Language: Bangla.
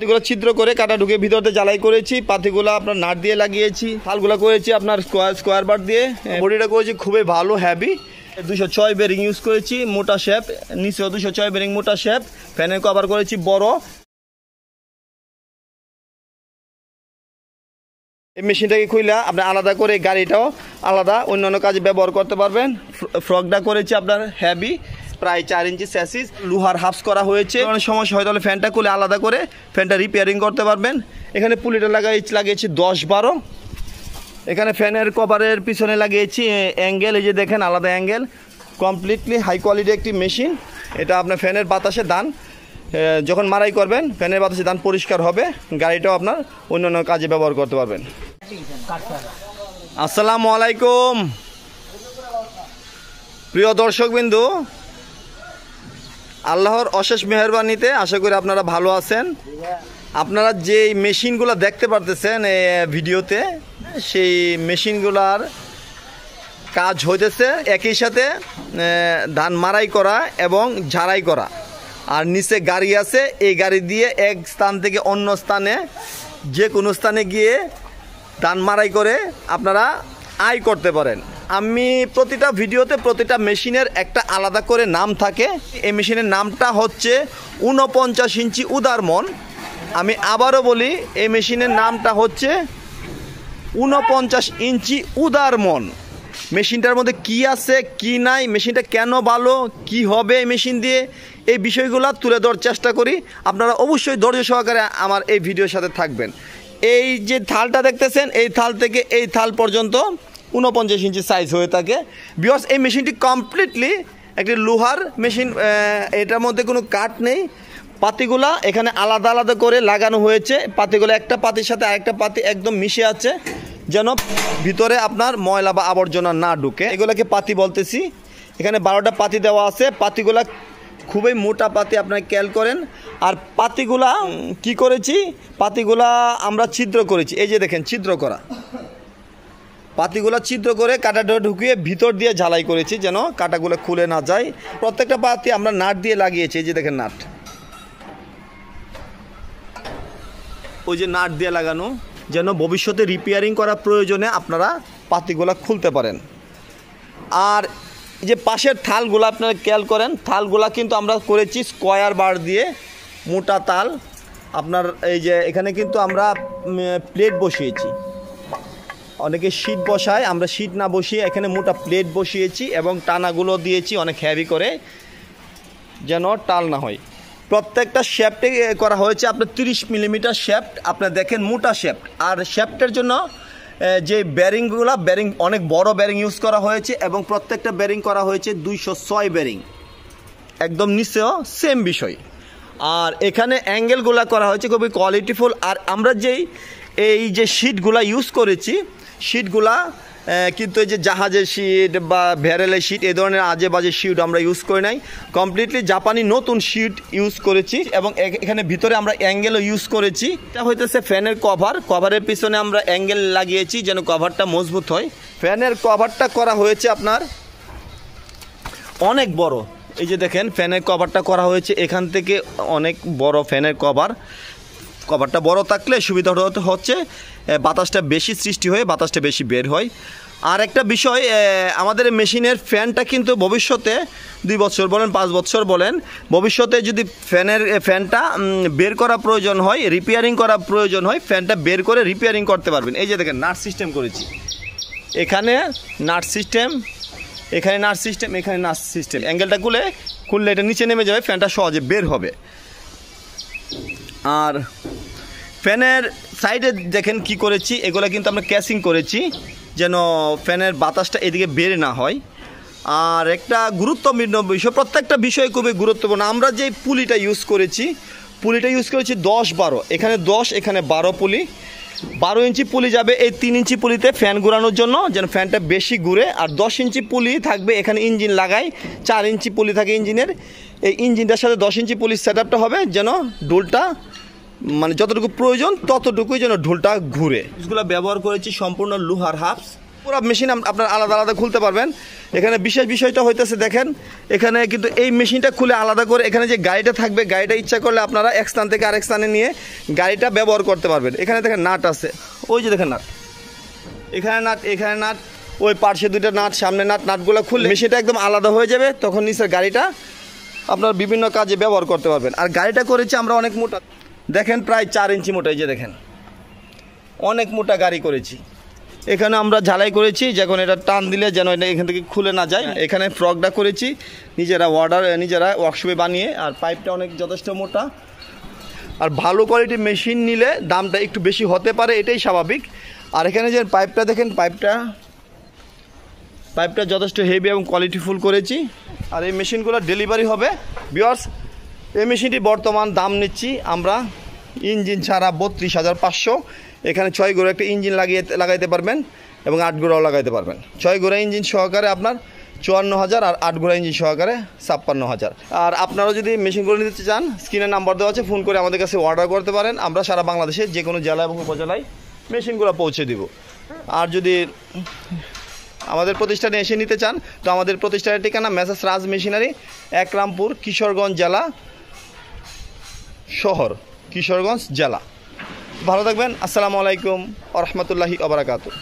পাতিগুলো ছিদ্র করে কাটা ঢুকে ভিতরতে জ্বালাই করেছি। পাতিগুলো আপনার নাট দিয়ে লাগিয়েছি। থালগুলো করেছি আপনার স্কোয়ার বার দিয়ে। বডিটা করেছি খুবই ভালো, হ্যাভি। 206 বেরিং ইউজ করেছি, মোটা শেপ। নিচেও 206 বেরিং মোটা শেপ। ফ্যানের কভার করেছি বড়। এই মেশিনটাকে খুইলা আপনার আলাদা করে গাড়িটাও আলাদা অন্যান্য কাজে ব্যবহার করতে পারবেন। ফ্রকটা করেছি আপনার হ্যাভি, প্রায় 4 ইঞ্চি স্যাসিস, লোহার হাফস করা হয়েছে। অনেক সমস্যা হয় তাহলে ফ্যানটা খুলে আলাদা করে ফ্যানটা রিপেয়ারিং করতে পারবেন। এখানে পুলিটা লাগিয়েছি 10-12। এখানে ফ্যানের কভারের পিছনে লাগিয়েছি অ্যাঙ্গেল, এই যে দেখেন আলাদা অ্যাঙ্গেল। কমপ্লিটলি হাই কোয়ালিটি একটি মেশিন। এটা আপনার ফ্যানের বাতাসে দান যখন মারাই করবেন, ফ্যানের বাতাসে দান পরিষ্কার হবে। গাড়িটাও আপনার অন্যান্য কাজে ব্যবহার করতে পারবেন। আসসালামু আলাইকুম প্রিয় দর্শকবিন্দু, আল্লাহর অশেষ মেহেরবানিতে আশা করি আপনারা ভালো আছেন। আপনারা যে মেশিনগুলো দেখতে পারতেছেন ভিডিওতে, সেই মেশিনগুলার কাজ হইতেছে একই সাথে ধান মারাই করা এবং ঝাড়াই করা। আর নিচে গাড়ি আছে, এই গাড়ি দিয়ে এক স্থান থেকে অন্য স্থানে যে কোনো স্থানে গিয়ে ধান মারাই করে আপনারা আয় করতে পারেন। আমি প্রতিটা ভিডিওতে প্রতিটা মেশিনের একটা আলাদা করে নাম থাকে। এই মেশিনের নামটা হচ্ছে 49 ইঞ্চি উদারমন। আমি আবারও বলি, এই মেশিনের নামটা হচ্ছে 49 ইঞ্চি উদারমন। মেশিনটার মধ্যে কি আছে কি নাই, মেশিনটা কেন ভালো, কি হবে এই মেশিন দিয়ে, এই বিষয়গুলো তুলে ধরার চেষ্টা করি। আপনারা অবশ্যই ধৈর্য সহকারে আমার এই ভিডিওর সাথে থাকবেন। এই যে থালটা দেখতেছেন, এই থাল থেকে এই থাল পর্যন্ত 49 ইঞ্চি সাইজ হয়ে থাকে। বিকজ এই মেশিনটি কমপ্লিটলি একটি লোহার মেশিন, এটার মধ্যে কোনো কাঠ নেই। পাতিগুলা এখানে আলাদা আলাদা করে লাগানো হয়েছে। পাতিগুলো একটা পাতির সাথে আরেকটা পাতি একদম মিশে আছে, যেন ভিতরে আপনার ময়লা বা আবর্জনা না ঢুকে। এগুলোকে পাতি বলতেছি। এখানে 12টা পাতি দেওয়া আছে। পাতিগুলা খুবই মোটা পাতি, আপনারা খেয়াল করেন। আর পাতিগুলা কি করেছি, পাতিগুলা আমরা ছিদ্র করেছি। এই যে দেখেন ছিদ্র করা পাতিগুলা, ছিদ্র করে কাঁটাটা ঢুকিয়ে ভিতর দিয়ে ঝালাই করেছি যেন কাঁটাগুলো খুলে না যায়। প্রত্যেকটা পাতি আমরা নাট দিয়ে লাগিয়েছি। এই যে দেখেন নাট, ওই যে নাট দিয়ে লাগানো, যেন ভবিষ্যতে রিপেয়ারিং করার প্রয়োজনে আপনারা পাতিগুলা খুলতে পারেন। আর যে পাশের থালগুলো আপনারা খেয়াল করেন, থালগুলা কিন্তু আমরা করেছি স্কোয়ার বার দিয়ে, মোটা তাল। আপনার এই যে এখানে কিন্তু আমরা প্লেট বসিয়েছি। অনেকে শীট বসায়, আমরা শীট না বসিয়ে এখানে মোটা প্লেট বসিয়েছি এবং টানাগুলো দিয়েছি অনেক হ্যাভি করে, যেন টাল না হয়। প্রত্যেকটা শেফটে করা হয়েছে আপনার 30 মিলিমিটার শেফট। আপনার দেখেন মোটা শেফট। আর শেফটের জন্য যে ব্যারিংগুলো, ব্যারিং অনেক বড় ব্যারিং ইউজ করা হয়েছে এবং প্রত্যেকটা ব্যারিং করা হয়েছে 206 ব্যারিং। একদম নিচেও সেম বিষয়। আর এখানে অ্যাঙ্গেলগুলো করা হয়েছে খুবই কোয়ালিটিফুল। আর আমরা এই যে শিটগুলা ইউজ করেছি, শিটগুলা কিন্তু এই যে জাহাজের শিট বা ভ্যারেলের শিট, এই ধরনের আজে বাজে শিট আমরা ইউজ করি নাই। কমপ্লিটলি জাপানি নতুন শিট ইউজ করেছি এবং এখানে ভিতরে আমরা অ্যাঙ্গেলও ইউজ করেছি। এটা হইতেছে ফ্যানের কভার। কভারের পিছনে আমরা অ্যাঙ্গেল লাগিয়েছি যেন কভারটা মজবুত হয়। ফ্যানের কভারটা করা হয়েছে আপনার অনেক বড়। এই যে দেখেন ফ্যানের কভারটা করা হয়েছে এখান থেকে অনেক বড় ফ্যানের কভার। কভারটা বড় থাকলে সুবিধা হচ্ছে বাতাসটা বেশি সৃষ্টি হয়ে বাতাসটা বেশি বের হয়। আর একটা বিষয়, আমাদের মেশিনের ফ্যানটা কিন্তু ভবিষ্যতে 2 বছর বলেন 5 বছর বলেন, ভবিষ্যতে যদি ফ্যানটা বের করা প্রয়োজন হয়, রিপেয়ারিং করা প্রয়োজন হয়, ফ্যানটা বের করে রিপেয়ারিং করতে পারবেন। এই যে দেখেন নাট সিস্টেম করেছি, এখানে নাট সিস্টেম, এখানে নাট সিস্টেম, এখানে নাট সিস্টেম। অ্যাঙ্গেলটা খুললে এটা নিচে নেমে যাবে, ফ্যানটা সহজে বের হবে। আর ফ্যানের সাইডে দেখেন কি করেছি, এগুলো কিন্তু আমরা ক্যাসিং করেছি যেন ফ্যানের বাতাসটা এদিকে বের না হয়। আর একটা গুরুত্বপূর্ণ বিষয়, প্রত্যেকটা বিষয় খুবই গুরুত্বপূর্ণ। আমরা যে পুলিটা ইউজ করেছি 10-12, এখানে 10 এখানে 12 পুলি। 12 ইঞ্চি পুলি যাবে এই 3 ইঞ্চি পুলিতে ফ্যান ঘোরানোর জন্য, যেন ফ্যানটা বেশি ঘুরে। আর 10 ইঞ্চি পুলি থাকবে এখানে ইঞ্জিন লাগাই, 4 ইঞ্চি পুলি থাকে ইঞ্জিনের। এই ইঞ্জিনটার সাথে 10 ইঞ্চি পুলির সেট আপটা হবে যেন ডোলটা মানে যতটুকু প্রয়োজন ততটুকুই যেন ঢোলটা ঘুরে। এগুলো ব্যবহার করেছি সম্পূর্ণ লোহার হাফস। পুরো মেশিন আপনার আলাদা আলাদা খুলতে পারবেন। এখানে বিশেষ বিষয়টা হইতেছে দেখেন, এখানে কিন্তু এই মেশিনটা খুলে আলাদা করে এখানে যে গাড়িটা থাকবে, গাড়িটা ইচ্ছা করলে আপনারা এক স্থান থেকে আরেক স্থানে নিয়ে গাড়িটা ব্যবহার করতে পারবেন। এখানে দেখেন নাট আছে, ওই যে দেখেন নাট, এখানে নাট, এখানে নাট, ওই পার্শ্বে দুইটা নাট, সামনে নাট, নাটগুলো খুললে মেশিনটা একদম আলাদা হয়ে যাবে। তখন নিচের গাড়িটা আপনার বিভিন্ন কাজে ব্যবহার করতে পারবেন। আর গাড়িটা করেছি আমরা অনেক মোটা, দেখেন প্রায় 4 ইঞ্চি মোটা, এই যে দেখেন অনেক মোটা গাড়ি করেছি। এখানে আমরা ঝালাই করেছি, যখন এটা টান দিলে যেন এটা এখান থেকে খুলে না যায়। এখানে ফ্রকটা করেছি নিজেরা নিজেরা ওয়ার্কশপে বানিয়ে। আর পাইপটা অনেক যথেষ্ট মোটা। আর ভালো কোয়ালিটির মেশিন নিলে দামটা একটু বেশি হতে পারে, এটাই স্বাভাবিক। আর এখানে যে পাইপটা দেখেন, পাইপটা যথেষ্ট হেভি এবং কোয়ালিটিফুল করেছি। আর এই মেশিনগুলো ডেলিভারি হবে ভিউয়ার্স। এই মেশিনটি বর্তমান দাম নিচ্ছি আমরা ইঞ্জিন ছাড়া 32,500। এখানে 6 গোড়া একটা ইঞ্জিন লাগাইতে পারবেন এবং 8 গোড়াও লাগাইতে পারবেন। 6 গোড়া ইঞ্জিন সহকারে আপনার 54,000 আর 8 গোড়া ইঞ্জিন সহকারে 56,000। আর আপনারা যদি মেশিনগুলো নিতে চান, স্ক্রিনে নাম্বার দেওয়া আছে, ফোন করে আমাদের কাছে অর্ডার করতে পারেন। আমরা সারা বাংলাদেশে যে কোনো জেলা এবং উপজেলায় মেশিনগুলো পৌঁছে দিব। আর যদি আমাদের প্রতিষ্ঠানে এসে নিতে চান, তো আমাদের প্রতিষ্ঠানের ঠিকানা মেসার্স রাজ মেশিনারি, একরামপুর, কিশোরগঞ্জ জেলা শহর, কিশোরগঞ্জ জেলা। ভালো থাকবেন। আসসালামু আলাইকুম ওয়া রাহমাতুল্লাহি ওয়া বারাকাতুহু।